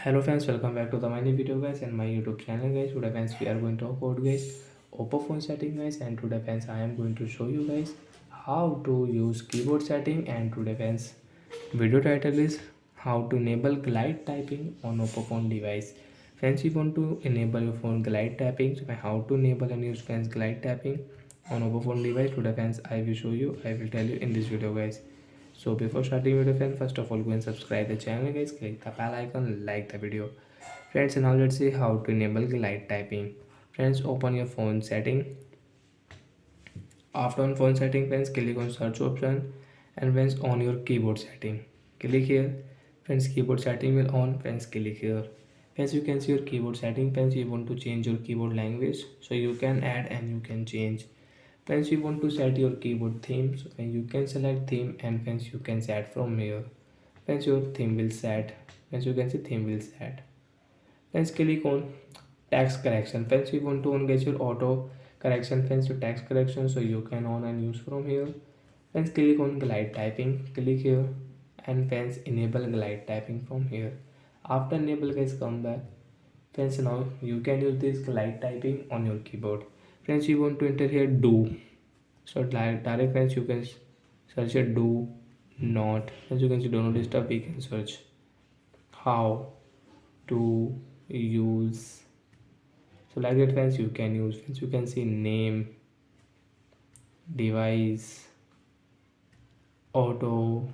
Hello friends, welcome back to the my new video guys and my YouTube channel guys. Today friends we are going to talk about guys oppo phone setting guys, and today friends I am going to show you guys how to use keyboard setting. And today friends video title is how to enable glide typing on oppo phone device. Friends, you want to enable your phone glide tapping, so how to enable and use friends glide tapping on oppo phone device. Today friends I will show you, I will tell you in this video guys. So before starting video friends, first of all go and subscribe the channel guys, click the bell icon, like the video friends. And now let's see how to enable glide typing. Friends, open your phone setting. After on phone setting friends, click on search option, and friends on your keyboard setting, click here. Friends, keyboard setting will on, friends click here. Friends, you can see your keyboard setting. Friends, you want to change your keyboard language, so you can add and you can change. Friends, you want to set your keyboard theme, so you can select theme, and friends you can set from here. Friends, your theme will set. Friends, you can see theme will set. Friends, click on text correction. Friends, you want to on get your auto correction, friends, your text correction, so you can on and use from here. Friends, click on glide typing, click here, and friends enable glide typing from here. After enable guys, come back. Friends, now you can use this glide typing on your keyboard. Friends, you want to enter here do, so direct friends you can search here do not. As you can see, do not disturb, we can search how to use, so like that friends you can use. Friends, you can see name, device, auto,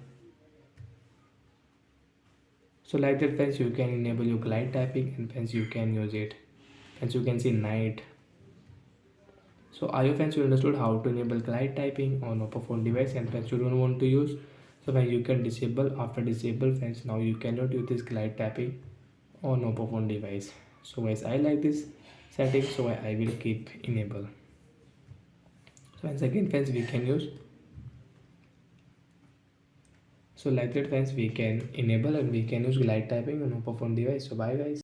so like that friends you can enable your glide typing, and friends you can use it. Friends, you can see night. So I hope friends you understood how to enable glide typing on oppo phone device. And friends, you don't want to use, so when you can disable. After disable friends, now you cannot use this glide typing on oppo phone device. So guys, I like this setting, so I will keep enable. So once again friends we can use, so like that friends we can enable and we can use glide typing on oppo phone device. So bye guys.